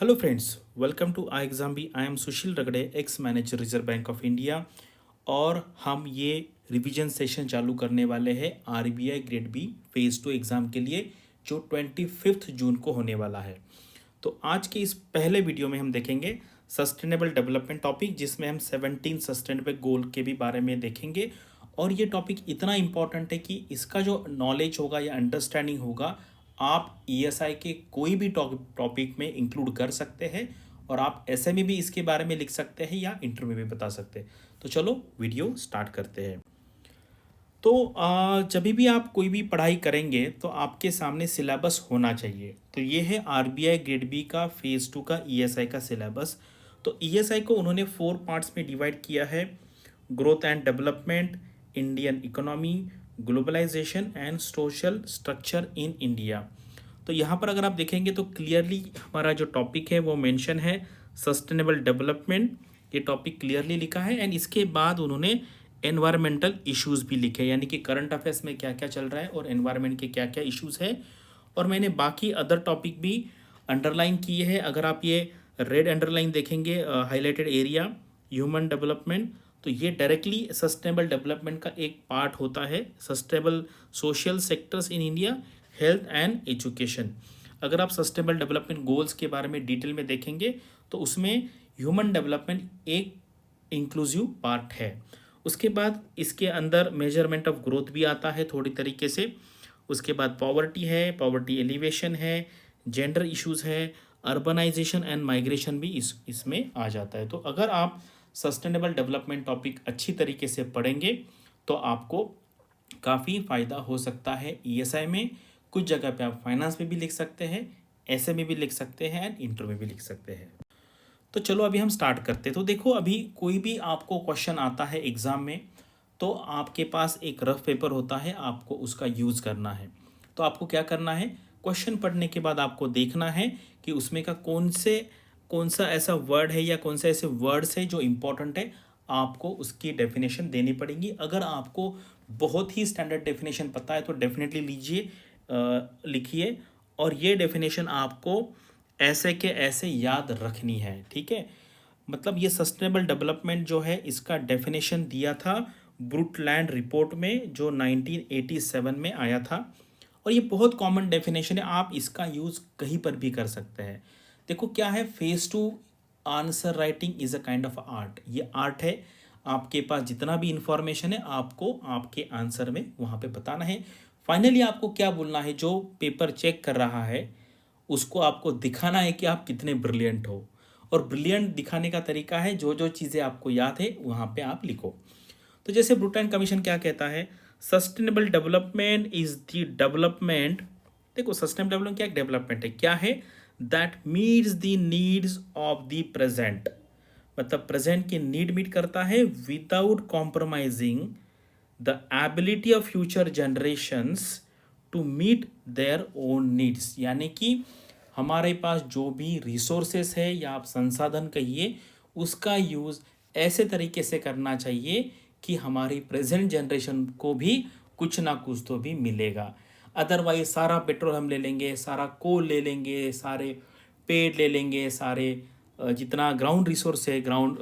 Hello friends, welcome to I exam B. I am Sushil Ragade, ex manager Reserve Bank of India. और हम ये revision session चालू करने वाले हैं RBI grade B phase 2 exam के लिए, जो 25 जून को होने वाला है। तो आज के इस पहले वीडियो में हम देखेंगे सस्टेनेबल डेवलपमेंट टॉपिक, जिसमें हम 17 सस्टेनेबल गोल के भी बारे में देखेंगे। और ये टॉपिक इतना इम्पॉर्टेंट है कि इसका जो नॉलेज होगा या अंडरस्टैंडिंग होगा, आप ईएसआई के कोई भी टॉपिक में इंक्लूड कर सकते हैं। और आप ऐसे में भी इसके बारे में लिख सकते हैं या इंटरव्यू में भी बता सकते हैं। तो चलो वीडियो स्टार्ट करते हैं। तो जब भी आप कोई भी पढ़ाई करेंगे तो आपके सामने सिलेबस होना चाहिए। तो ये है आरबीआई ग्रेड बी का फेज़ 2 का ईएसआई का सिलेबस। तो ईएसआई को उन्होंने 4 पार्ट्स में डिवाइड किया है: growth and development, Indian economy, globalisation and social structure in India. तो यहाँ पर अगर आप देखेंगे तो क्लियरली हमारा जो टॉपिक है वो मेंशन है सस्टेनेबल डेवलपमेंट। ये टॉपिक क्लियरली लिखा है। एंड इसके बाद उन्होंने एनवायरमेंटल इश्यूज़ भी लिखे, यानी कि करंट अफेयर्स में क्या क्या चल रहा है और एनवायरमेंट के क्या क्या इश्यूज़ है। और मैंने बाकी अदर टॉपिक भी अंडरलाइन किए हैं। अगर आप ये रेड अंडरलाइन देखेंगे, हाईलाइटेड एरिया, ह्यूमन डेवलपमेंट, तो ये डायरेक्टली सस्टेनेबल डेवलपमेंट का एक पार्ट होता है। Sustainable social sectors in India, health and education. अगर आप सस्टेनेबल डेवलपमेंट गोल्स के बारे में डिटेल में देखेंगे तो उसमें ह्यूमन डेवलपमेंट एक इंक्लूसिव पार्ट है। उसके बाद इसके अंदर मेजरमेंट ऑफ ग्रोथ भी आता है थोड़ी तरीके से। उसके बाद पॉवर्टी है, पॉवर्टी एलिवेशन है, जेंडर इश्यूज़ है, अर्बनाइजेशन एंड माइग्रेशन भी इसमें आ जाता है। तो अगर आप सस्टेनेबल डेवलपमेंट टॉपिक अच्छी तरीके से पढ़ेंगे तो आपको काफ़ी फ़ायदा हो सकता है ईएसआई में। कुछ जगह पे आप फाइनेंस में भी लिख सकते हैं, ऐसे में भी लिख सकते हैं एंड इंटर में भी लिख सकते हैं। तो चलो अभी हम स्टार्ट करते हैं। तो देखो, अभी कोई भी आपको क्वेश्चन आता है एग्ज़ाम में तो आपके पास एक रफ पेपर होता है, आपको उसका यूज़ करना है। तो आपको क्या करना है, क्वेश्चन पढ़ने के बाद आपको देखना है कि उसमें का कौन सा ऐसा वर्ड है या कौन से ऐसे वर्ड्स है जो इम्पोर्टेंट है। आपको उसकी डेफिनेशन देनी पड़ेगी। अगर आपको बहुत ही स्टैंडर्ड डेफिनेशन पता है तो डेफिनेटली लीजिए, लिखिए। और ये डेफिनेशन आपको ऐसे के ऐसे याद रखनी है, ठीक है। मतलब ये सस्टेनेबल डेवलपमेंट जो है, इसका डेफिनेशन दिया था ब्रुटलैंड रिपोर्ट में, जो 1987 में आया था। और ये बहुत कॉमन डेफिनेशन है, आप इसका यूज़ कहीं पर भी कर सकते हैं। देखो क्या है, phase 2 answer writing is a kind of art. ये आर्ट है। आपके पास जितना भी इंफॉर्मेशन है आपको आपके आंसर में वहाँ पे बताना है। फाइनली आपको क्या बोलना है, जो पेपर चेक कर रहा है उसको आपको दिखाना है कि आप कितने ब्रिलियंट हो। और ब्रिलियंट दिखाने का तरीका है, जो जो चीज़ें आपको याद है वहाँ पे आप लिखो। तो जैसे ब्रुटन कमीशन क्या कहता है, sustainable development is the development. देखो, सस्टेनेबल डेवलपमेंट क्या डेवलपमेंट है, क्या है, that meets the needs of the present. मतलब प्रेजेंट की नीड मीट करता है without compromising the ability of future generations to meet their own needs. यानी कि हमारे पास जो भी रिसोर्सेस है या आप संसाधन कहिए, उसका यूज़ ऐसे तरीके से करना चाहिए कि हमारी प्रेजेंट जनरेशन को भी कुछ ना कुछ तो भी मिलेगा। अदरवाइज सारा पेट्रोल हम ले लेंगे, सारा कोल ले लेंगे, सारे पेड़ ले लेंगे, सारे जितना ग्राउंड रिसोर्स है, ग्राउंड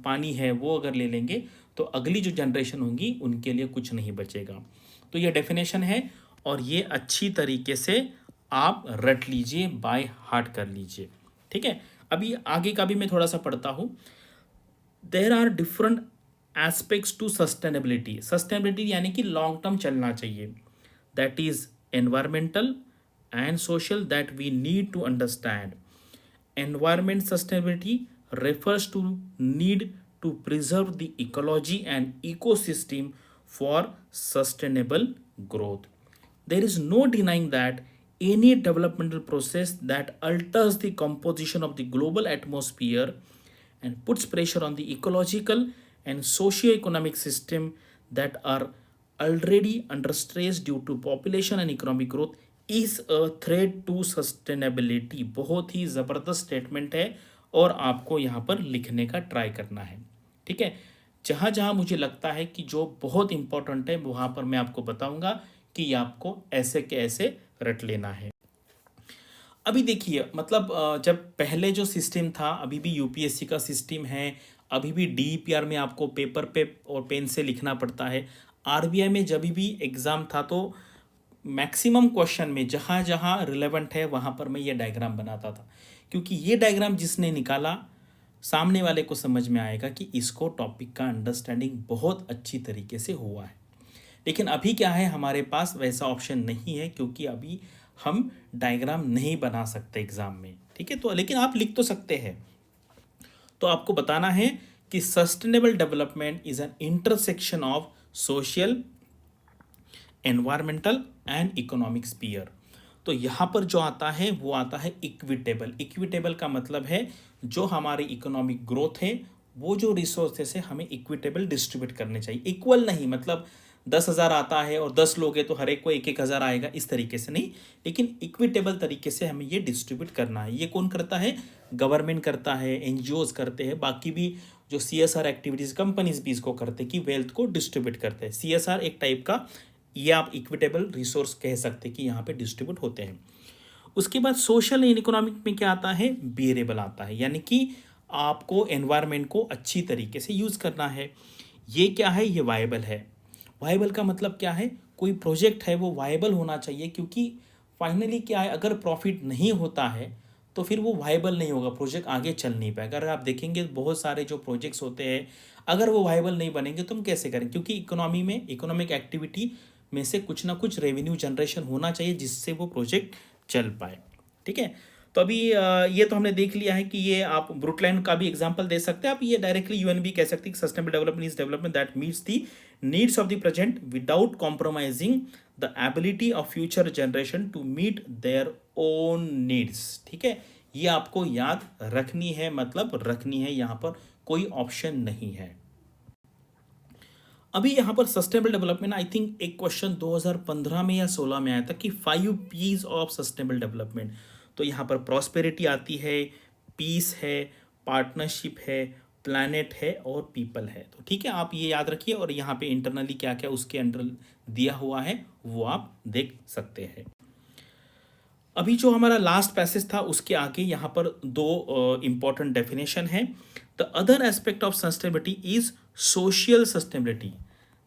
पानी है, वो अगर ले लेंगे तो अगली जो जनरेशन होंगी उनके लिए कुछ नहीं बचेगा। तो ये डेफिनेशन है और ये अच्छी तरीके से आप रट लीजिए, बाय हार्ट कर लीजिए, ठीक है। अभी आगे का भी मैं थोड़ा सा पढ़ता हूँ। There are different aspects to sustainability. Sustainability यानी कि लॉन्ग टर्म चलना चाहिए। That is environmental and social that we need to understand. Environment sustainability refers to need to preserve the ecology and ecosystem for sustainable growth. There is no denying that any developmental process that alters the composition of the global atmosphere and puts pressure on the ecological and socio-economic system that are already under stress due to population and economic growth is a threat to sustainability. बहुत ही ज़बरदस्त statement है और आपको यहाँ पर लिखने का ट्राई करना है, ठीक है। जहाँ जहाँ मुझे लगता है कि जो बहुत इंपॉर्टेंट है वहाँ पर मैं आपको बताऊँगा कि आपको ऐसे के ऐसे रट लेना है। अभी देखिए मतलब जब पहले जो सिस्टम था, अभी भी यूपीएससी का सिस्टम है, अभी भी डीईपीआर में आपको पेपर पे और पेन से लिखना पड़ता है। आरबीआई में जब भी एग्ज़ाम था तो मैक्सिमम क्वेश्चन में जहाँ जहाँ रिलेवेंट है वहाँ पर मैं ये डायग्राम बनाता था, क्योंकि ये डायग्राम जिसने निकाला सामने वाले को समझ में आएगा कि इसको टॉपिक का अंडरस्टैंडिंग बहुत अच्छी तरीके से हुआ है। लेकिन अभी क्या है, हमारे पास वैसा ऑप्शन नहीं है, क्योंकि अभी हम डायग्राम नहीं बना सकते एग्जाम में, ठीक है। तो लेकिन आप लिख तो सकते हैं। तो आपको बताना है कि sustainable development is an intersection of social, environmental and economic sphere. तो यहाँ पर जो आता है वो आता है इक्विटेबल। इक्विटेबल का मतलब है जो हमारी इकोनॉमिक ग्रोथ है वो जो रिसोर्सेस है हमें इक्विटेबल डिस्ट्रीब्यूट करने चाहिए। इक्वल नहीं, मतलब 10,000 आता है और 10 लोग हैं तो हर एक को 1,000 आएगा, इस तरीके से नहीं, लेकिन इक्विटेबल तरीके से हमें ये डिस्ट्रीब्यूट करना है। ये कौन करता है? गवर्नमेंट करता है, एनजीओज करते हैं, बाकी भी जो सीएसआर एक्टिविटीज कंपनीज भी इसको करते हैं कि वेल्थ को डिस्ट्रीब्यूट करते हैं। सीएसआर एक टाइप का, ये आप इक्विटेबल रिसोर्स कह सकते हैं कि यहाँ पे डिस्ट्रीब्यूट होते हैं। उसके बाद सोशल एंड इकोनॉमिक में क्या आता है? बियरेबल आता है, यानी कि आपको एनवायरनमेंट को अच्छी तरीके से यूज़ करना है। ये क्या है? ये वायबल है। वायबल का मतलब क्या है? कोई प्रोजेक्ट है वो वायबल होना चाहिए, क्योंकि फाइनली क्या है, अगर प्रॉफिट नहीं होता है तो फिर वो वायबल नहीं होगा, प्रोजेक्ट आगे चल नहीं पाएगा। अगर आप देखेंगे बहुत सारे जो प्रोजेक्ट्स होते हैं, अगर वो वायबल नहीं बनेंगे तो हम कैसे करें? क्योंकि इकोनॉमी में, इकोनॉमिक एक्टिविटी में से कुछ ना कुछ रेवेन्यू जनरेशन होना चाहिए जिससे वो प्रोजेक्ट चल पाए, ठीक है। तो अभी ये तो हमने देख लिया है कि ये आप ब्रुकलैंड का भी एग्जांपल दे सकते हैं, आप ये डायरेक्टली यूएनबी कह सकते हैं कि sustainable development is development that meets the needs of the present without compromising the ability of future generation to meet their own needs, ठीक है। ये आपको याद रखनी है, मतलब रखनी है, यहाँ पर कोई ऑप्शन नहीं है। अभी यहाँ पर सस्टेनेबल डेवलपमेंट, आई थिंक एक क्वेश्चन 2015 में या 16 में आया था कि 5 पीस ऑफ सस्टेनेबल डेवलपमेंट। तो यहाँ पर प्रॉस्पेरिटी आती है, पीस है, पार्टनरशिप है, प्लैनेट है और पीपल है। तो ठीक है, आप ये याद रखिए, और यहाँ पे इंटरनली क्या क्या उसके अंडर दिया हुआ है वो आप देख सकते हैं। अभी जो हमारा लास्ट पैसेज था उसके आगे यहाँ पर दो इंपॉर्टेंट डेफिनेशन है। The other aspect of sustainability is social sustainability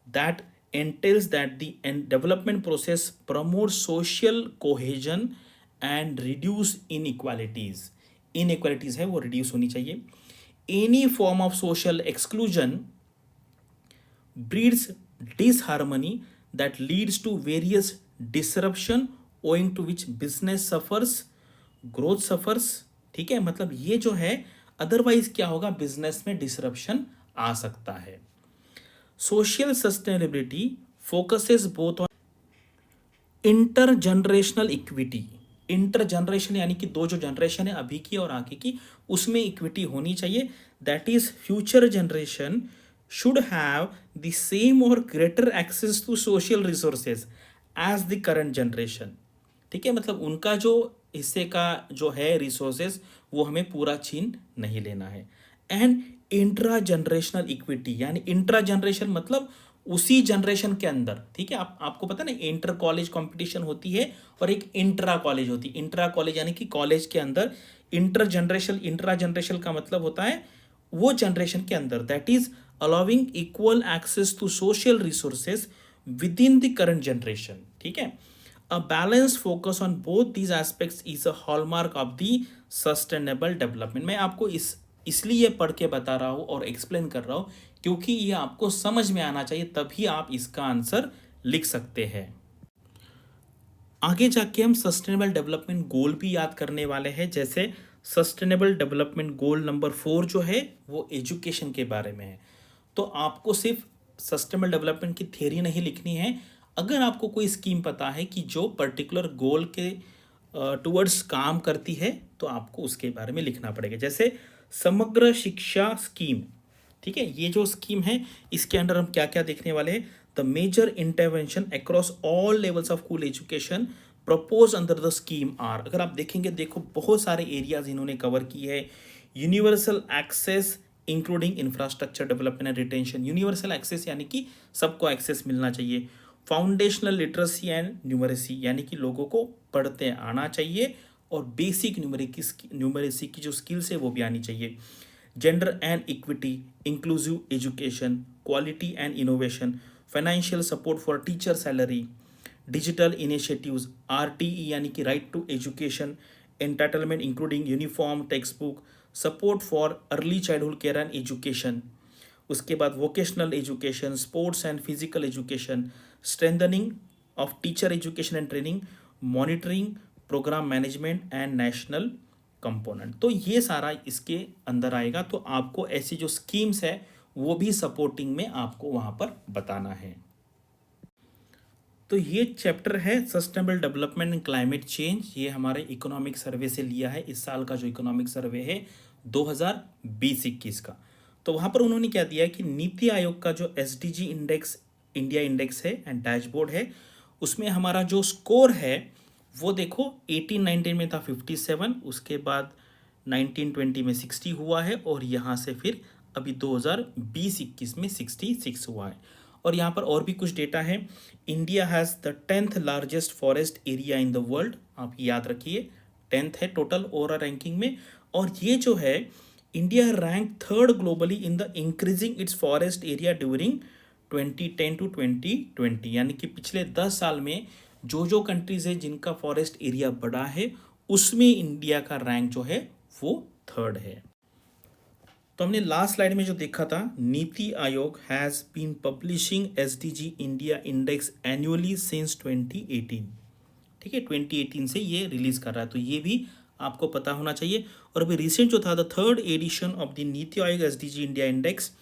that entails that the development process promotes social cohesion and reduce inequalities. Inequalities है वो reduce होनी चाहिए. Any form of social exclusion breeds disharmony that leads to various disruption owing to which business suffers, growth suffers, ठीक है। मतलब ये जो है अदरवाइज क्या होगा, बिजनेस में डिसरप्शन आ सकता है। Social sustainability focuses both on intergenerational equity. Intergeneration यानी कि दो जो जनरेशन है अभी की और आगे की, उसमें इक्विटी होनी चाहिए। That is future generation should have the same or greater access to social resources as the current generation, ठीक है। मतलब उनका जो हिस्से का जो है रिसोर्सेज वो हमें पूरा छीन नहीं लेना है। एंड इंट्रा जनरेशनल इक्विटी, यानी इंट्रा जनरेशन मतलब उसी जनरेशन के अंदर, ठीक है। आपको पता ना, इंटर कॉलेज कंपटीशन होती है और एक इंट्रा कॉलेज होती है। इंट्रा कॉलेज यानी कि कॉलेज के अंदर, इंटर जनरेशन, इंट्रा जनरेशन का मतलब होता है वो जनरेशन के अंदर, that is allowing equal access to social resources within the current generation, ठीक है। A balanced focus on both these aspects is a hallmark of the sustainable development. मैं आपको इसलिए पढ़ के बता रहा हूँ और एक्सप्लेन कर रहा हूँ क्योंकि ये आपको समझ में आना चाहिए, तभी आप इसका आंसर लिख सकते हैं। आगे जाके हम सस्टेनेबल डेवलपमेंट गोल भी याद करने वाले हैं। जैसे सस्टेनेबल डेवलपमेंट गोल नंबर 4 जो है वो एजुकेशन के बारे में है। तो आपको सिर्फ सस्टेनेबल डेवलपमेंट की थ्योरी नहीं लिखनी है, अगर आपको कोई स्कीम पता है कि जो पर्टिकुलर गोल के टुवर्ड्स काम करती है तो आपको उसके बारे में लिखना पड़ेगा। जैसे समग्र शिक्षा स्कीम, ठीक है, ये जो स्कीम है इसके अंडर हम क्या क्या देखने वाले हैं। The major intervention across all levels of school education propose under the scheme are. अगर आप देखेंगे, देखो बहुत सारे एरियाज इन्होंने कवर किए हैं। Universal access including infrastructure development and retention. Universal access यानी कि सबको एक्सेस मिलना चाहिए। फाउंडेशनल लिटरेसी एंड न्यूमरेसी यानी कि लोगों को पढ़ते आना चाहिए और बेसिक न्यूमरेसी की जो स्किल्स है वो भी आनी चाहिए। Gender and equity, inclusive education, quality and innovation, financial support for teacher salary, digital initiatives, RTE यानी कि right to education, entitlement including uniform, text book, support for early childhood care and education, उसके बाद vocational education, sports and physical education, strengthening of teacher education and training, monitoring, programme management and national component. तो ये सारा इसके अंदर आएगा। तो आपको ऐसी जो स्कीम्स है वो भी सपोर्टिंग में आपको वहाँ पर बताना है। तो ये चैप्टर है sustainable development and climate change. ये हमारे इकोनॉमिक सर्वे से लिया है। इस साल का जो इकोनॉमिक सर्वे है 2020-21 का। तो वहाँ पर उन्होंने क्या दिया है कि नीति आयोग का जो SDG इंडेक्स, इंडिया इंडेक्स है एंड डैशबोर्ड है, उसमें हमारा जो स्कोर है वो देखो 18-19 में था 57, उसके बाद 19-20 में 60 हुआ है और यहाँ से फिर अभी 2020-21 में 66 हुआ है। और यहाँ पर और भी कुछ डेटा है। India has the 10th largest forest area in the world. आप याद रखिए 10th है टोटल ओवरऑल रैंकिंग में। और ये जो है India rank 3rd globally in the increasing its forest area during 2010 to 2020, यानी कि पिछले 10 साल में जो कंट्रीज है जिनका फॉरेस्ट एरिया बड़ा है उसमें इंडिया का रैंक जो है वो 3rd है। तो हमने लास्ट स्लाइड में जो देखा था, NITI Aayog has been publishing SDG India index annually since 2018। ठीक है, 2018 से ये रिलीज कर रहा है, तो ये भी आपको पता होना चाहिए। और अभी रिसेंट जो था the 3rd addition of the NITI Aayog SDG India index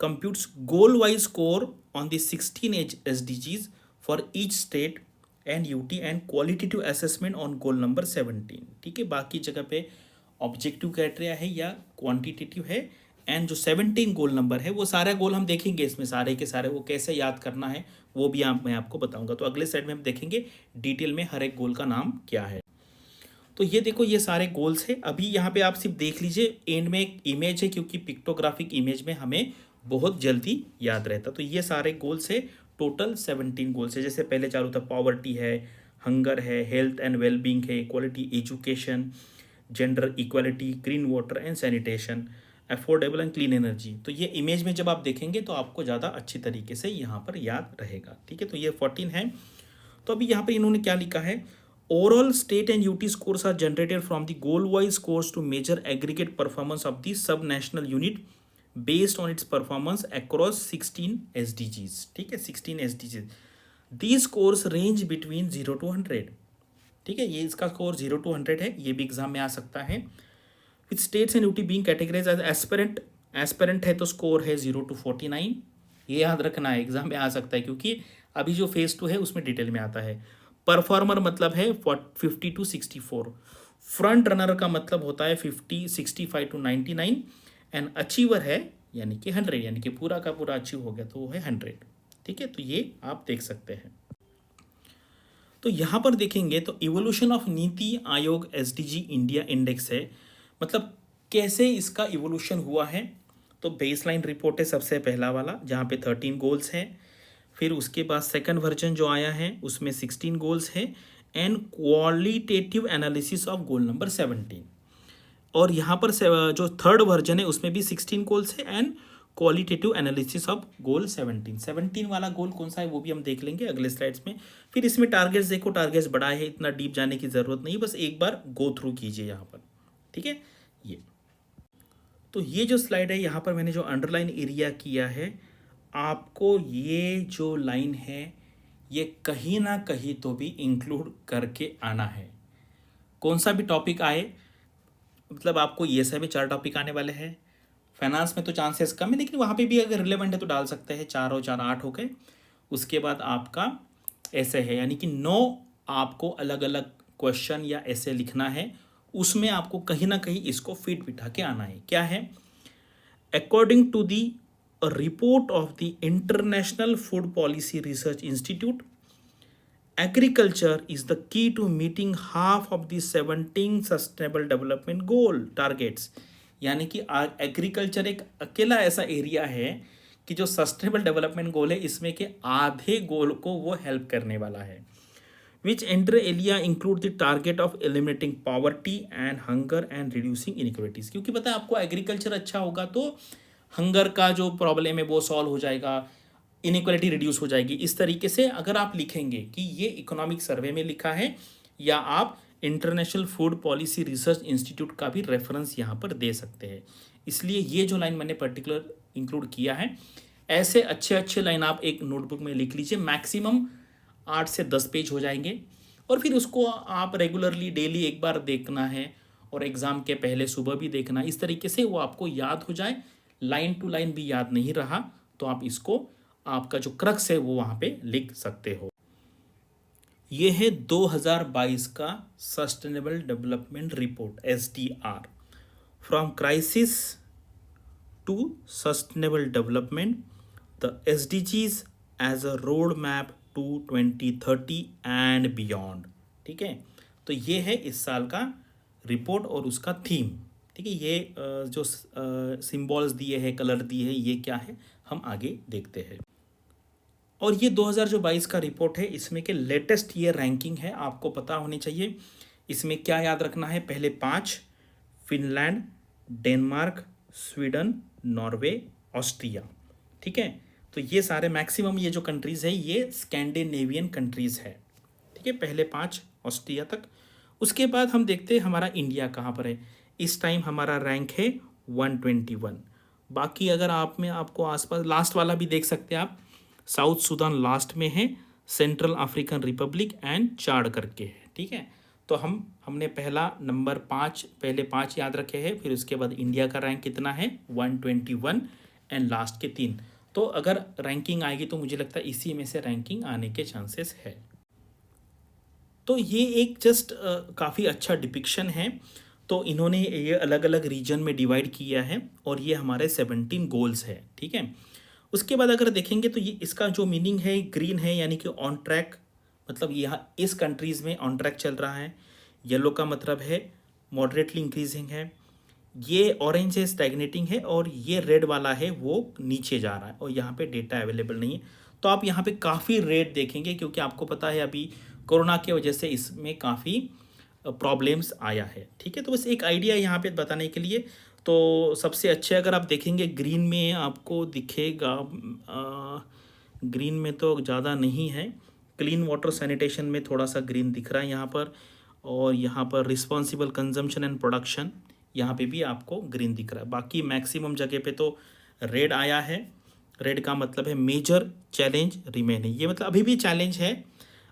computes goal-wise score on the 16 SDGs for each state and UT and qualitative assessment on goal number 17। ठीक है, बाकी जगह पे ऑब्जेक्टिव क्राइटेरिया है या क्वांटिटेटिव है, एंड जो 17 गोल नंबर है वो सारे गोल हम देखेंगे इसमें सारे के सारे, वो कैसे याद करना है वो भी मैं आपको बताऊंगा। तो अगले साइड में हम देखेंगे डिटेल में हर एक गोल का नाम क्या है। तो ये देखो ये सारे गोल्स है। अभी यहाँ पे आप सिर्फ देख लीजिए, एंड में एक इमेज है क्योंकि पिक्टोग्राफिक इमेज में हमें बहुत जल्दी याद रहता। तो ये सारे गोल्स है, टोटल 17 गोल्स है। जैसे पहले चालू था पॉवर्टी है, हंगर है, हेल्थ एंड वेलबींग है, equality education, gender equality, clean water and sanitation, affordable and clean energy. तो ये इमेज में जब आप देखेंगे तो आपको ज़्यादा अच्छी तरीके से यहाँ पर याद रहेगा। ठीक है, तो ये 14 है। तो अभी यहाँ पर इन्होंने क्या लिखा है, overall state and UT scores are generated from the goal wise scores to measure aggregate performance of the sub national unit based on its performance across 16 SDGs। ठीक है, 16 SDGs। These scores range between 0 to 100। ठीक है, ये इसका score 0 to 100 है, ये भी exam में आ सकता है। With states and UT being categorized as aspirant है तो स्कोर है 0 to 49। ये याद रखना है, एग्जाम में आ सकता है क्योंकि अभी जो फेज 2 है उसमें डिटेल में आता है। परफॉर्मर मतलब है 50 to 64। फ्रंट रनर का मतलब होता है 65 to 99। एंड अचीवर है यानी कि 100, यानी कि पूरा का पूरा अचीव हो गया तो वो है 100। ठीक है, तो ये आप देख सकते हैं। तो यहाँ पर देखेंगे तो evolution of NITI Aayog SDG India index है, मतलब कैसे इसका इवोल्यूशन हुआ है। तो बेसलाइन रिपोर्ट है सबसे पहला वाला जहाँ पे 13 गोल्स हैं। फिर उसके बाद सेकंड वर्जन जो आया है उसमें 16 गोल्स है and qualitative analysis of goal number 17। और यहाँ पर जो थर्ड वर्जन है उसमें भी 16 गोल्स है and qualitative analysis of goal 17 वाला गोल कौन सा है वो भी हम देख लेंगे अगले स्लाइड्स में। फिर इसमें टारगेट्स देखो, टारगेट्स बड़ा है, इतना डीप जाने की ज़रूरत नहीं, बस एक बार गो थ्रू कीजिए यहाँ पर। ठीक है, ये तो ये जो स्लाइड है यहाँ पर मैंने जो अंडरलाइन एरिया किया है, आपको ये जो लाइन है ये कहीं ना कहीं तो भी इंक्लूड करके आना है। कौन सा भी टॉपिक आए, मतलब आपको ये सभी 4 टॉपिक आने वाले हैं। फाइनेंस में तो चांसेस कम है, लेकिन वहाँ पे भी अगर रिलेवेंट है तो डाल सकते हैं। 4 और 4 8 हो गए। उसके बाद आपका ऐसे है, यानी कि 9 आपको अलग अलग क्वेश्चन या ऐसे लिखना है, उसमें आपको कहीं ना कहीं इसको फिट बिठा के आना है। क्या है, according to the report of the international food policy research institute, agriculture is the key to meeting half of the 17 sustainable development goal targets। यानी कि एग्रीकल्चर एक अकेला ऐसा एरिया है कि जो सस्टेनेबल डेवलपमेंट गोल है इसमें के आधे गोल को वो हेल्प करने वाला है। which inter alia include the target of eliminating poverty and hunger and reducing inequalities। क्योंकि पता है आपको एग्रीकल्चर अच्छा होगा तो हंगर का जो प्रॉब्लम है वो सॉल्व हो जाएगा, इनइक्वालिटी रिड्यूस हो जाएगी। इस तरीके से अगर आप लिखेंगे कि ये इकोनॉमिक सर्वे में लिखा है या आप international food policy research institute का भी रेफरेंस यहाँ पर दे सकते हैं। इसलिए ये जो लाइन मैंने पर्टिकुलर इंक्लूड किया है, ऐसे अच्छे अच्छे लाइन आप एक नोटबुक में लिख लीजिए, मैक्सिमम 8 से 10 पेज हो जाएंगे। और फिर उसको आप रेगुलरली डेली एक बार देखना है और एग्ज़ाम के पहले सुबह भी देखना, इस तरीके से वो आपको याद हो जाए। लाइन टू लाइन भी याद नहीं रहा तो आप इसको, आपका जो क्रक्स है वो वहाँ पे लिख सकते हो। ये है 2022 का sustainable development report SDR, from crisis to sustainable development, the SDGs as a road map to 2030 and beyond. ठीक है, तो ये है इस साल का रिपोर्ट और उसका थीम। ठीक है, ये जो सिंबल्स दिए हैं, कलर दिए हैं, ये क्या है हम आगे देखते हैं। और ये 2022 का रिपोर्ट है, इसमें के लेटेस्ट ये रैंकिंग है, आपको पता होनी चाहिए। इसमें क्या याद रखना है, पहले 5 Finland, Denmark, Sweden, Norway, Austria. ठीक है, तो ये सारे मैक्सिमम ये जो कंट्रीज़ है ये स्कैंडिनेवियन कंट्रीज़ है। ठीक है, पहले 5 ऑस्ट्रिया तक। उसके बाद हम देखते हैं हमारा इंडिया कहाँ पर है। इस टाइम हमारा रैंक है 121। बाकी अगर आप में आपको आसपास लास्ट वाला भी देख सकते हैं आप, साउथ सूडान लास्ट में है, सेंट्रल अफ्रीकन रिपब्लिक एंड चाड करके है। ठीक है, तो हमने पहला नंबर 5, पहले 5 याद रखे हैं, फिर उसके बाद इंडिया का रैंक कितना है 121 एंड लास्ट के 3। तो अगर रैंकिंग आएगी तो मुझे लगता है इसी में से रैंकिंग आने के चांसेस है। तो ये एक जस्ट काफ़ी अच्छा डिपिक्शन है। तो इन्होंने ये अलग अलग रीजन में डिवाइड किया है और ये हमारे 17 गोल्स है। ठीक है, उसके बाद अगर देखेंगे तो ये इसका जो मीनिंग है ग्रीन है, यानी कि ऑन ट्रैक, मतलब यहाँ इस कंट्रीज़ में ऑन ट्रैक चल रहा है। येलो का मतलब है मॉडरेटली इंक्रीजिंग है, ये ऑरेंज है स्टैग्नेटिंग है, और ये रेड वाला है वो नीचे जा रहा है और यहाँ पे डेटा अवेलेबल नहीं है। तो आप यहाँ पे काफ़ी रेड देखेंगे क्योंकि आपको पता है अभी कोरोना की वजह से इसमें काफ़ी प्रॉब्लम्स आया है। ठीक है, तो बस एक आइडिया यहाँ पे बताने के लिए। तो सबसे अच्छे अगर आप देखेंगे ग्रीन में आपको दिखेगा, ग्रीन में तो ज़्यादा नहीं है, क्लीन वाटर सैनिटेशन में थोड़ा सा ग्रीन दिख रहा है यहाँ पर, और यहाँ पर रिस्पॉन्सिबल कंजम्पशन एंड प्रोडक्शन यहाँ पे भी आपको ग्रीन दिख रहा है। बाकी मैक्सिमम जगह पे तो रेड आया है। रेड का मतलब है मेजर चैलेंज रिमेन है, ये मतलब अभी भी चैलेंज है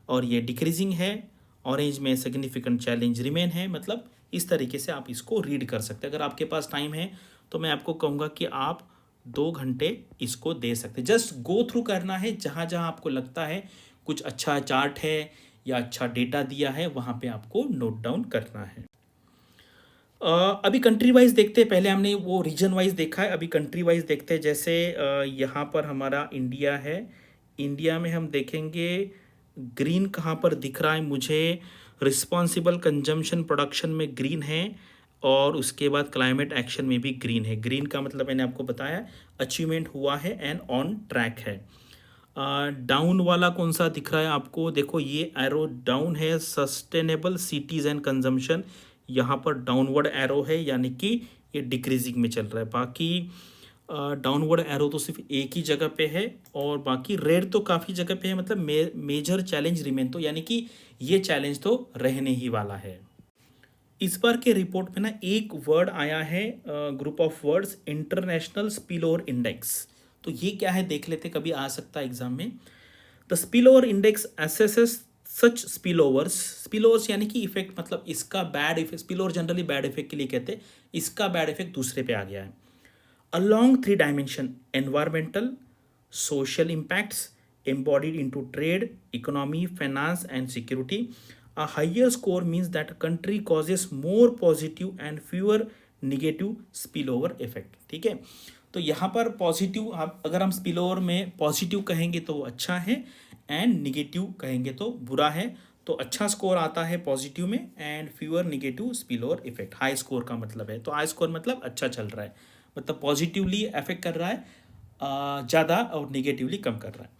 और ये डिक्रीजिंग है। ऑरेंज में सिग्निफिकेंट चैलेंज रिमेन है, मतलब इस तरीके से आप इसको रीड कर सकते हैं। अगर आपके पास टाइम है तो मैं आपको कहूँगा कि आप 2 घंटे इसको दे सकते हैं। जस्ट गो थ्रू करना है, जहाँ जहाँ आपको लगता है कुछ अच्छा चार्ट है या अच्छा डेटा दिया है वहाँ पे आपको नोट डाउन करना है। अभी कंट्री वाइज देखते हैं, पहले हमने वो रीजन वाइज देखा है, अभी कंट्री वाइज देखते हैं। जैसे यहाँ पर हमारा इंडिया है, इंडिया में हम देखेंगे ग्रीन कहाँ पर दिख रहा है मुझे, रिस्पॉन्सिबल कंजम्पशन प्रोडक्शन में ग्रीन है, और उसके बाद क्लाइमेट एक्शन में भी ग्रीन है। ग्रीन का मतलब मैंने आपको बताया अचीवमेंट हुआ है एंड ऑन ट्रैक है। डाउन वाला कौन सा दिख रहा है आपको, देखो ये एरो डाउन है, सस्टेनेबल सिटीज एंड कंजम्पशन, यहाँ पर डाउनवर्ड एरो है, यानी कि ये डिक्रीजिंग में चल रहा है। बाकी डाउनवर्ड एरो तो सिर्फ एक ही जगह पे है, और बाकी रेड तो काफ़ी जगह पे है, मतलब मेजर चैलेंज रिमेन, तो यानी कि ये चैलेंज तो रहने ही वाला है। इस बार के रिपोर्ट में ना एक वर्ड आया है, group of words, international spillover index. तो ये क्या है देख लेते, कभी आ सकता है एग्जाम में। द स्पिलओवर इंडेक्स असेसेस सच स्पिलओवर्स, स्पिलओवर्स यानी कि इफेक्ट, मतलब इसका bad effect, spillover generally bad effect के लिए कहते हैं, इसका बैड इफेक्ट दूसरे पे आ गया है। along 3 dimension, environmental, social impacts embodied into trade, economy, finance and security. A higher score means that a country causes more positive and fewer negative spillover effect। ठीक है, तो यहाँ पर पॉजिटिव, अगर हम स्पिलओवर में पॉजिटिव कहेंगे तो अच्छा है, एंड निगेटिव कहेंगे तो बुरा है। तो अच्छा स्कोर आता है पॉजिटिव में, and fewer negative spillover effect. High score का मतलब है, तो हाई स्कोर मतलब अच्छा चल रहा है, मतलब पॉजिटिवली अफेक्ट कर रहा है ज़्यादा और निगेटिवली कम कर रहा है।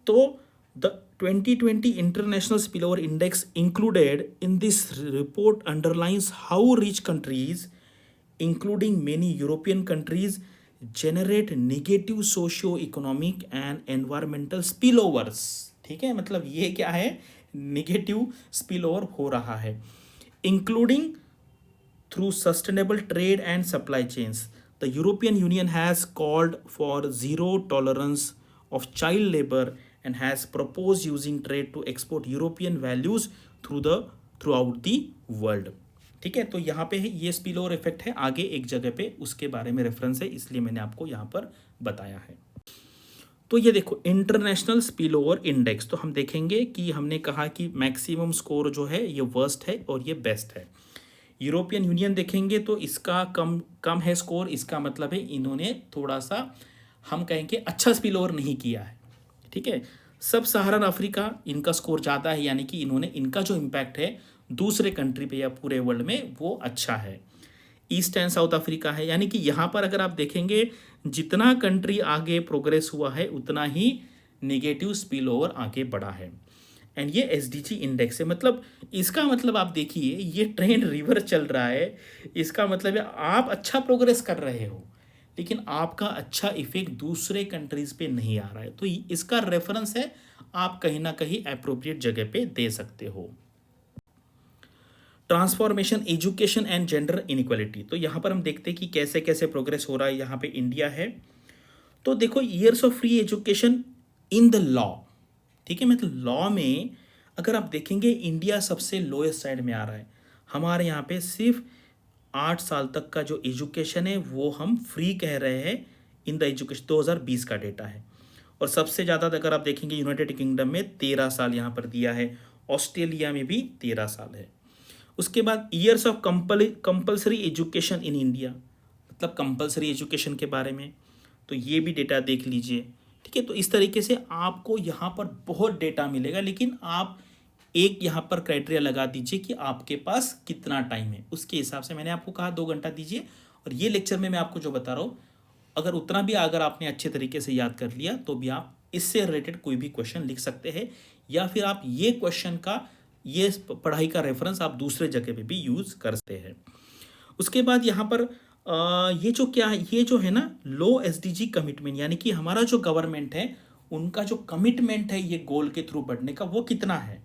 तो The 2020 International Spillover Index included in this report underlines how rich countries, including many European countries, generate negative socio-economic and environmental spillovers. ठीक है, मतलब ये क्या है, नेगेटिव स्पिलओवर हो रहा है, including through sustainable trade and supply chains. The European Union has called for zero tolerance of child labor and has proposed using trade to export European values throughout the world. ठीक है, तो यहाँ पे ये spill over effect है, आगे एक जगह पे उसके बारे में रेफरेंस है, इसलिए मैंने आपको यहाँ पर बताया है। तो ये देखो इंटरनेशनल स्पिल ओवर इंडेक्स, तो हम देखेंगे कि हमने कहा कि मैक्सिमम स्कोर जो है ये वर्स्ट है और ये बेस्ट है। यूरोपियन यूनियन देखेंगे तो इसका कम है स्कोर, इसका मतलब है इन्होंने थोड़ा सा, हम कहेंगे अच्छा स्पिल ओवर नहीं किया है। ठीक है, सब सहारन अफ्रीका इनका स्कोर ज़्यादा है, यानी कि इन्होंने इनका जो इम्पैक्ट है दूसरे कंट्री पे या पूरे वर्ल्ड में वो अच्छा है। ईस्ट एंड साउथ अफ्रीका है, यानी कि यहाँ पर अगर आप देखेंगे जितना कंट्री आगे प्रोग्रेस हुआ है उतना ही नेगेटिव स्पिल ओवर आगे बढ़ा है। एंड ये एसडीजी इंडेक्स है, मतलब इसका मतलब आप देखिए ये ट्रेंड रिवर्स चल रहा है। इसका मतलब है आप अच्छा प्रोग्रेस कर रहे हो लेकिन आपका अच्छा इफेक्ट दूसरे कंट्रीज पे नहीं आ रहा है, तो इसका रेफरेंस है, आप कहीं ना कहीं अप्रोप्रिएट जगह पे दे सकते हो। Transformation education and gender inequality, तो यहाँ पर हम देखते हैं कि कैसे कैसे प्रोग्रेस हो रहा है। यहाँ पे इंडिया है, तो देखो years of free education in the law, ठीक है, मतलब लॉ में अगर आप देखेंगे इंडिया सबसे लोएस्ट साइड में आ रहा है। हमारे यहाँ पे सिर्फ 8 साल तक का जो एजुकेशन है वो हम फ्री कह रहे हैं इन द एजुकेशन, 2020 का डेटा है। और सबसे ज़्यादा अगर आप देखेंगे यूनाइटेड किंगडम में 13 साल यहाँ पर दिया है, ऑस्ट्रेलिया में भी 13 साल है। उसके बाद years of compulsory education in India, मतलब कंपल्सरी एजुकेशन के बारे में, तो ये भी डेटा देख लीजिए। ठीक है, तो इस तरीके से आपको यहाँ पर बहुत डेटा मिलेगा, लेकिन आप एक यहाँ पर क्राइटेरिया लगा दीजिए कि आपके पास कितना टाइम है, उसके हिसाब से। मैंने आपको कहा 2 घंटा दीजिए, और ये लेक्चर में मैं आपको जो बता रहा हूँ अगर उतना भी अगर आपने अच्छे तरीके से याद कर लिया तो भी आप इससे रिलेटेड कोई भी क्वेश्चन लिख सकते हैं, या फिर आप ये क्वेश्चन का, ये पढ़ाई का रेफरेंस आप दूसरे जगह पे भी यूज़ कर सकते हैं। उसके बाद यहाँ पर ये जो क्या है, ये जो है ना लो एसडीजी कमिटमेंट, यानी कि हमारा जो गवर्नमेंट है उनका जो कमिटमेंट है ये गोल के थ्रू बढ़ने का, वो कितना है।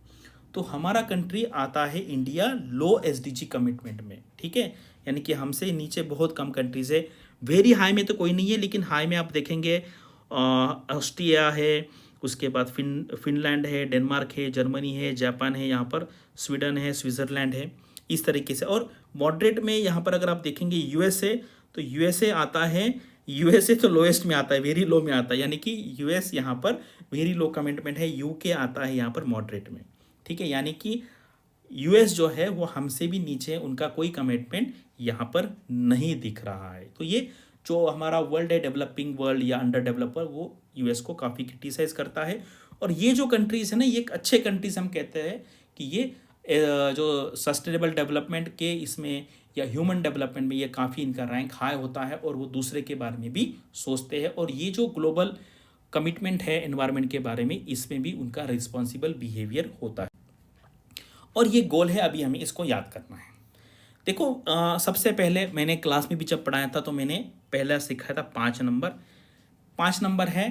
तो हमारा कंट्री आता है इंडिया लो एसडीजी कमिटमेंट में। ठीक है, यानी कि हमसे नीचे बहुत कम कंट्रीज है। वेरी हाई में तो कोई नहीं है, लेकिन हाई में आप देखेंगे ऑस्ट्रिया है, उसके बाद फिनलैंड है, डेनमार्क है, जर्मनी है, जापान है, यहाँ पर स्वीडन है, स्विट्ज़रलैंड है, इस तरीके से। और मॉडरेट में यहाँ पर अगर आप देखेंगे यूएसए, तो यूएसए आता है, यूएसए तो लोएस्ट में आता है, वेरी लो में आता है, यानी कि यूएस यहाँ पर वेरी लो कमिटमेंट है। यूके आता है यहाँ पर मॉडरेट में। ठीक है, यानी कि यूएस जो है वो हमसे भी नीचे है, उनका कोई कमिटमेंट यहाँ पर नहीं दिख रहा है। तो ये जो हमारा वर्ल्ड है, डेवलपिंग वर्ल्ड या अंडर डेवलपर, वो यूएस को काफ़ी क्रिटिसाइज करता है। और ये जो कंट्रीज़ है ना, ये अच्छे कंट्रीज हम कहते हैं कि ये जो सस्टेनेबल डेवलपमेंट के इसमें या ह्यूमन डेवलपमेंट में ये काफ़ी इनका रैंक हाई होता है, और वो दूसरे के बारे में भी सोचते हैं। और ये जो ग्लोबल कमिटमेंट है एनवायरनमेंट के बारे में, इसमें भी उनका रिस्पॉन्सिबल बिहेवियर होता है। और ये गोल है, अभी हमें इसको याद करना है। देखो सबसे पहले मैंने क्लास में भी जब पढ़ाया था तो मैंने पहला सिखाया था 5 नंबर। 5 नंबर है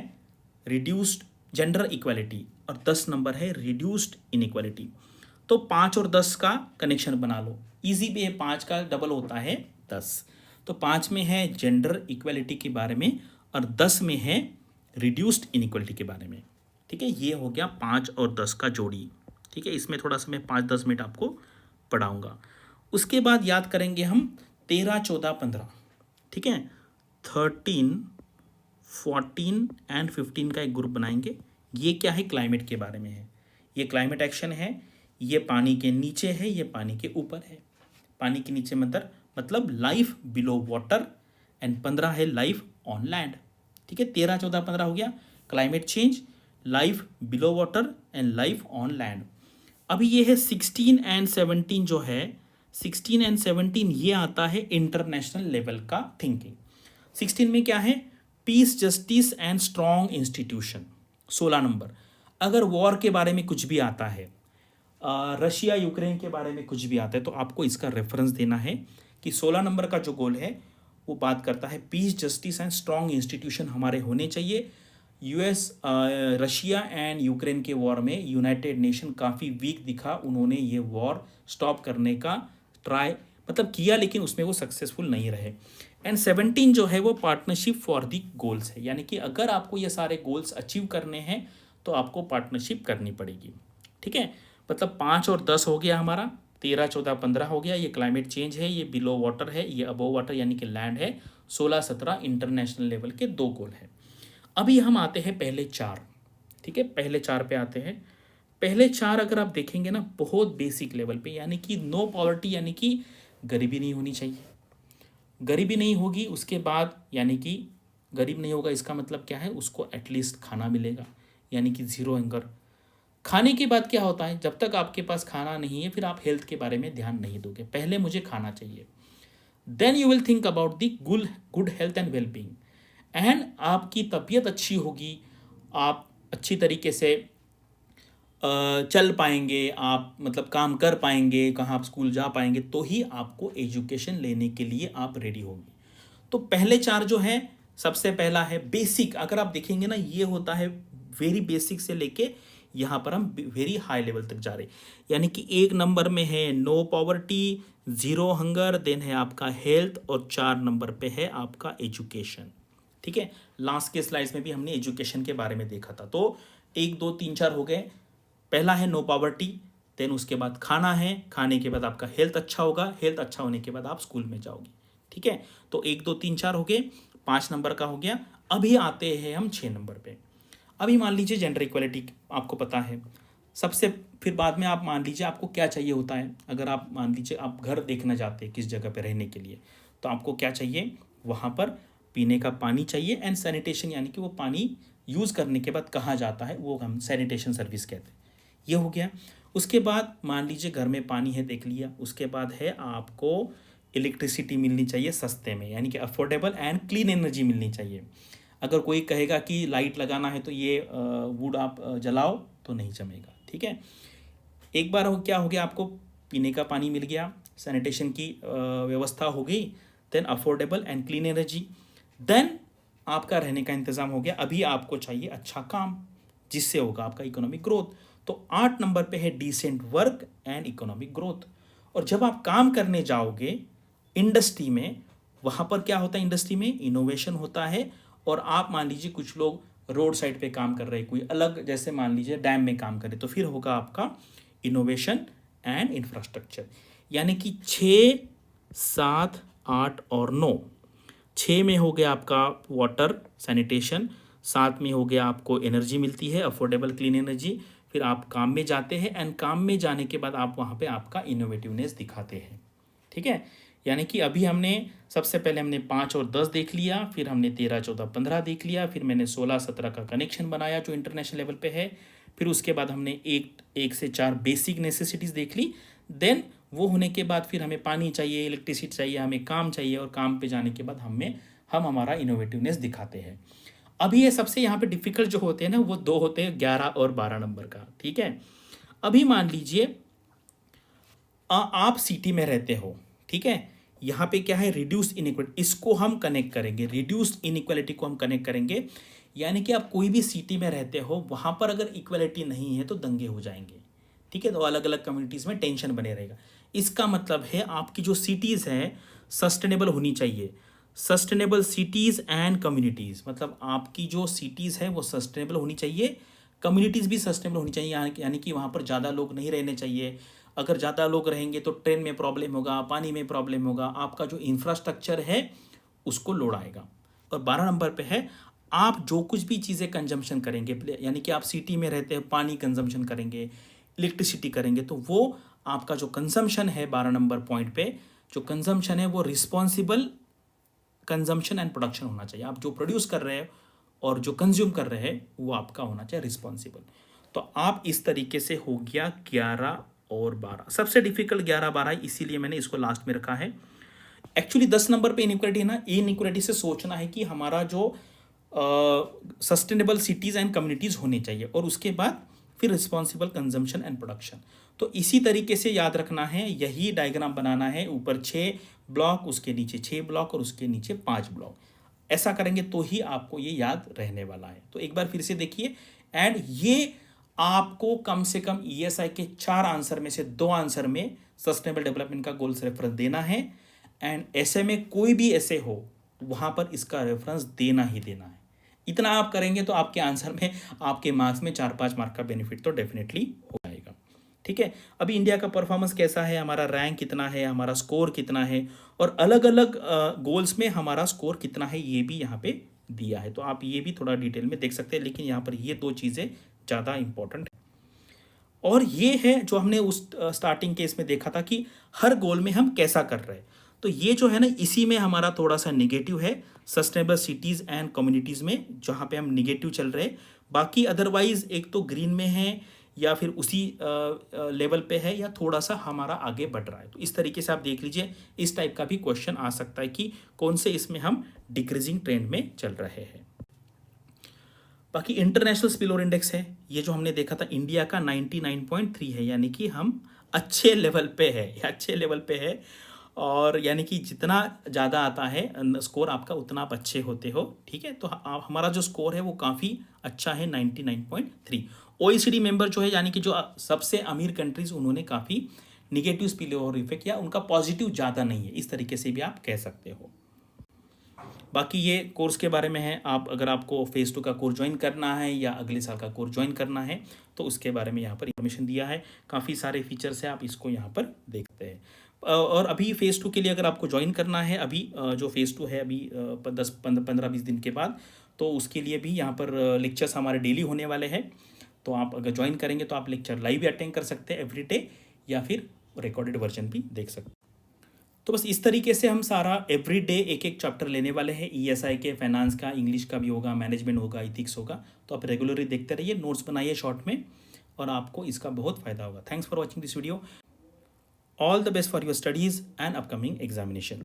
रिड्यूस्ड जेंडर इक्वालिटी और 10 नंबर है रिड्यूस्ड इनइक्वालिटी। तो 5 और 10 का कनेक्शन बना लो, इजी भी है, 5 का डबल होता है 10। तो 5 में है जेंडर इक्वालिटी के बारे में और 10 में है रिड्यूस्ड इनइक्वालिटी के बारे में। ठीक है, ये हो गया 5 और 10 का जोड़ी। ठीक है, इसमें थोड़ा सा मैं 5-10 मिनट आपको पढ़ाऊँगा। उसके बाद याद करेंगे हम 13, 14, 15। ठीक है, 13, 14 एंड 15 का एक ग्रुप बनाएंगे। ये क्या है, क्लाइमेट के बारे में है। ये क्लाइमेट एक्शन है, ये पानी के नीचे है, ये पानी के ऊपर है। पानी के नीचे मतलब लाइफ बिलो वाटर, एंड 15 है लाइफ ऑन लैंड। ठीक है, 13, 14, 15 हो गया climate change, life below water and life on land. अभी ये है 16 एंड 17 जो है, 16 एंड 17 ये आता है इंटरनेशनल लेवल का थिंकिंग। 16 में क्या है, peace, justice and strong institution. 16 number, अगर वॉर के बारे में कुछ भी आता है, रशिया यूक्रेन के बारे में कुछ भी आता है, तो आपको इसका रेफरेंस देना है कि 16 नंबर का जो गोल है वो बात करता है peace, justice and strong institution हमारे होने चाहिए। यूएस, रशिया एंड यूक्रेन के वॉर में यूनाइटेड नेशन काफ़ी वीक दिखा, उन्होंने ये वॉर स्टॉप करने का ट्राई मतलब किया, लेकिन उसमें वो सक्सेसफुल नहीं रहे। एंड 17 जो है वो पार्टनरशिप फॉर दी गोल्स है, यानी कि अगर आपको ये सारे गोल्स अचीव करने हैं तो आपको पार्टनरशिप करनी पड़ेगी। ठीक है, मतलब 5 और 10 हो गया हमारा, 13, 14, 15 हो गया। ये क्लाइमेट चेंज है, ये बिलो वाटर है, ये अबोव वाटर यानी कि लैंड है। 16, 17 इंटरनेशनल लेवल के 2 गोल हैं। अभी हम आते हैं पहले 4। ठीक है, पहले 4 पे आते हैं। पहले 4 अगर आप देखेंगे ना, बहुत बेसिक लेवल पे, यानी कि नो पॉवर्टी, यानी कि गरीबी नहीं होनी चाहिए। गरीबी नहीं होगी, उसके बाद यानी कि गरीब नहीं होगा, इसका मतलब क्या है, उसको एटलीस्ट खाना मिलेगा, यानी कि ज़ीरो हंगर। खाने के बाद क्या होता है, जब तक आपके पास खाना नहीं है फिर आप हेल्थ के बारे में ध्यान नहीं दोगे, पहले मुझे खाना चाहिए। Then you will think about the good health and wellbeing, and आपकी तबीयत अच्छी होगी, आप अच्छी तरीके से चल पाएंगे, आप मतलब काम कर पाएंगे, कहाँ आप स्कूल जा पाएंगे, तो ही आपको एजुकेशन लेने के लिए आप रेडी होंगे। तो पहले 4 जो है, सबसे पहला है बेसिक। अगर आप देखेंगे ना, ये होता है वेरी बेसिक से लेके यहाँ पर हम वेरी हाई लेवल तक जा रहे, यानी कि 1 नंबर में है नो पॉवर्टी, 0 हंगर, देन है आपका हेल्थ, और 4 नंबर पे है आपका एजुकेशन। ठीक है, लास्ट के स्लाइड्स में भी हमने एजुकेशन के बारे में देखा था। तो 1, 2, 3, 4 हो गए। पहला है नो पॉवर्टी, देन उसके बाद खाना है, खाने के बाद आपका हेल्थ अच्छा होगा, हेल्थ अच्छा होने के बाद आप स्कूल में जाओगे। ठीक है, तो 1, 2, 3, 4 हो गए, 5 नंबर का हो गया। अभी आते हैं हम 6 नंबर पे। अभी मान लीजिए जेंडर इक्वलिटी आपको पता है सबसे, फिर बाद में आप मान लीजिए आपको क्या चाहिए होता है। अगर आप मान लीजिए आप घर देखना चाहते हैं किस जगह पे रहने के लिए, तो आपको क्या चाहिए, वहाँ पर पीने का पानी चाहिए, एंड सैनिटेशन, यानी कि वो पानी यूज़ करने के बाद कहाँ जाता है वो हम सैनिटेशन सर्विस कहते हैं। ये हो गया। उसके बाद मान लीजिए घर में पानी है, देख लिया। उसके बाद है आपको इलेक्ट्रिसिटी मिलनी चाहिए सस्ते में, यानी कि अफोर्डेबल एंड क्लीन एनर्जी मिलनी चाहिए। अगर कोई कहेगा कि लाइट लगाना है तो ये वुड आप जलाओ, तो नहीं जमेगा। ठीक है, एक बार क्या हो गया, आपको पीने का पानी मिल गया, सैनिटेशन की व्यवस्था हो गई, then affordable and clean energy, then आपका रहने का इंतज़ाम हो गया। अभी आपको चाहिए अच्छा काम, जिससे होगा आपका इकोनॉमिक ग्रोथ। तो 8 नंबर पे है decent work and economic growth. और जब आप काम करने जाओगे इंडस्ट्री में, वहाँ पर क्या होता है, इंडस्ट्री में इनोवेशन होता है। और आप मान लीजिए कुछ लोग रोड साइड पे काम कर रहे हैं, कोई अलग, जैसे मान लीजिए डैम में काम करे, तो फिर होगा आपका इनोवेशन एंड इंफ्रास्ट्रक्चर। यानी कि 6, 7, 8 और 9। 6 में हो गया आपका वाटर सैनिटेशन, 7 में हो गया आपको एनर्जी मिलती है, अफोर्डेबल क्लीन एनर्जी। फिर आप काम में जाते हैं, एंड काम में जाने के बाद आप वहाँ पे आपका इनोवेटिवनेस दिखाते हैं। ठीक है, यानी कि अभी हमने सबसे पहले हमने 5 और 10 देख लिया, फिर हमने 13, 14, 15 देख लिया, फिर मैंने 16, 17 का कनेक्शन बनाया जो इंटरनेशनल लेवल पे है। फिर उसके बाद हमने 1 से 4 बेसिक नेसेसिटीज़ देख ली। देन वो होने के बाद फिर हमें पानी चाहिए, इलेक्ट्रिसिटी चाहिए, हमें काम चाहिए, और काम पे जाने के बाद हम हमारा इनोवेटिवनेस दिखाते हैं। अभी ये सबसे यहाँ पे डिफ़िकल्ट जो होते हैं ना, वो 2 होते हैं, 11 और 12 नंबर का। ठीक है, अभी मान लीजिए आप सिटी में रहते हो। ठीक है, यहाँ पे क्या है, रिड्यूस इनइक्वालिटी, इसको हम कनेक्ट करेंगे, रिड्यूस इनइक्वालिटी को हम कनेक्ट करेंगे। यानी कि आप कोई भी सिटी में रहते हो, वहाँ पर अगर इक्वालिटी नहीं है तो दंगे हो जाएंगे। ठीक है, तो अलग अलग कम्युनिटीज़ में टेंशन बने रहेगा। इसका मतलब है आपकी जो सिटीज़ हैं सस्टेनेबल होनी चाहिए। सस्टेनेबल सिटीज़ एंड कम्युनिटीज़, मतलब आपकी जो सिटीज़ है वो सस्टेनेबल होनी चाहिए, कम्युनिटीज़ भी सस्टेनेबल होनी चाहिए। यानी कि वहाँ पर ज़्यादा लोग नहीं रहने चाहिए। अगर ज़्यादा लोग रहेंगे तो ट्रेन में प्रॉब्लम होगा, पानी में प्रॉब्लम होगा, आपका जो इंफ्रास्ट्रक्चर है उसको लोड आएगा। और 12 नंबर पे है आप जो कुछ भी चीज़ें कंजम्पशन करेंगे, यानी कि आप सिटी में रहते हैं, पानी कंजम्पशन करेंगे, इलेक्ट्रिसिटी करेंगे, तो वो आपका जो कंजम्पशन है 12 नंबर पॉइंट पे, जो कंजम्पशन है वो रिस्पॉन्सिबल कंजम्पशन एंड प्रोडक्शन होना चाहिए। आप जो प्रोड्यूस कर रहे हैं और जो कंज्यूम कर रहे हैं वो आपका होना चाहिए रिस्पॉन्सिबल। तो आप इस तरीके से हो गया 11 और 12। सबसे डिफिकल्ट 11, 12, इसीलिए मैंने इसको लास्ट में रखा है। एक्चुअली 10 नंबर पे इनइक्वालिटी है ना, इनइक्वालिटी से सोचना है कि हमारा जो सस्टेनेबल सिटीज़ एंड कम्युनिटीज़ होने चाहिए, और उसके बाद फिर रिस्पॉन्सिबल कंजम्पशन एंड प्रोडक्शन। तो इसी तरीके से याद रखना है, यही डायग्राम बनाना है, ऊपर 6 ब्लॉक, उसके नीचे 6 ब्लॉक और उसके नीचे 5 ब्लॉक। ऐसा करेंगे तो ही आपको ये याद रहने वाला है। तो एक बार फिर से देखिए, एंड ये आपको कम से कम ESI के 4 आंसर में से 2 आंसर में सस्टेनेबल डेवलपमेंट का गोल्स रेफरेंस देना है, एंड ऐसे में कोई भी ऐसे हो वहाँ पर इसका रेफरेंस देना ही देना है। इतना आप करेंगे तो आपके आंसर में, आपके मार्क्स में 4-5 मार्क का बेनिफिट तो डेफिनेटली हो जाएगा। ठीक है, अभी इंडिया का परफॉर्मेंस कैसा है, हमारा रैंक कितना है, हमारा स्कोर कितना है, और अलग अलग गोल्स में हमारा स्कोर कितना है ये भी यहाँ पे दिया है। तो आप ये भी थोड़ा डिटेल में देख सकते हैं, लेकिन यहाँ पर ये 2 चीज़ें ज़्यादा इंपॉर्टेंट है। और ये है जो हमने उस स्टार्टिंग केस में देखा था कि हर गोल में हम कैसा कर रहे हैं। तो ये जो है ना, इसी में हमारा थोड़ा सा निगेटिव है, सस्टेनेबल सिटीज़ एंड कम्युनिटीज़ में, जहाँ पे हम निगेटिव चल रहे हैं। बाकी अदरवाइज एक तो ग्रीन में है, या फिर उसी लेवल पे है, या थोड़ा सा हमारा आगे बढ़ रहा है। तो इस तरीके से आप देख लीजिए, इस टाइप का भी क्वेश्चन आ सकता है कि कौन से इसमें हम डिक्रीजिंग ट्रेंड में चल रहे हैं। बाकी इंटरनेशनल स्पिलओवर इंडेक्स है, ये जो हमने देखा था इंडिया का 99.3 है, यानी कि हम अच्छे लेवल पे है, अच्छे लेवल पे है। और यानी कि जितना ज़्यादा आता है स्कोर आपका, उतना आप अच्छे होते हो। ठीक है, तो हमारा जो स्कोर है वो काफ़ी अच्छा है, 99.3। OECD मेंबर जो है, यानी कि जो सबसे अमीर कंट्रीज़, उन्होंने काफ़ी निगेटिव स्पिलओवर इफेक्ट, या उनका पॉजिटिव ज़्यादा नहीं है, इस तरीके से भी आप कह सकते हो। बाकी ये कोर्स के बारे में है, आप अगर आपको फेज़ 2 का कोर्स ज्वाइन करना है या अगले साल का कोर्स ज्वाइन करना है, तो उसके बारे में यहाँ पर इन्फॉर्मेशन दिया है। काफ़ी सारे फीचर्स हैं, आप इसको यहाँ पर देखते हैं। और अभी फेज़ 2 के लिए अगर आपको ज्वाइन करना है, अभी जो फेज़ 2 है अभी 10-15-20 दिन के बाद, तो उसके लिए भी यहाँ पर लेक्चर्स हमारे डेली होने वाले हैं। तो आप अगर ज्वाइन करेंगे तो आप लेक्चर लाइव अटेंड कर सकते हैं एवरी डे, या फिर रिकॉर्डेड वर्जन भी देख सकते हैं। तो बस इस तरीके से हम सारा एवरी डे एक एक चैप्टर लेने वाले हैं। ESI के, फाइनेंस का, इंग्लिश का भी होगा, मैनेजमेंट होगा, इथिक्स होगा। तो आप रेगुलरली देखते रहिए, नोट्स बनाइए शॉर्ट में, और आपको इसका बहुत फायदा होगा। Thanks for watching this video. All the best for your studies and upcoming examination.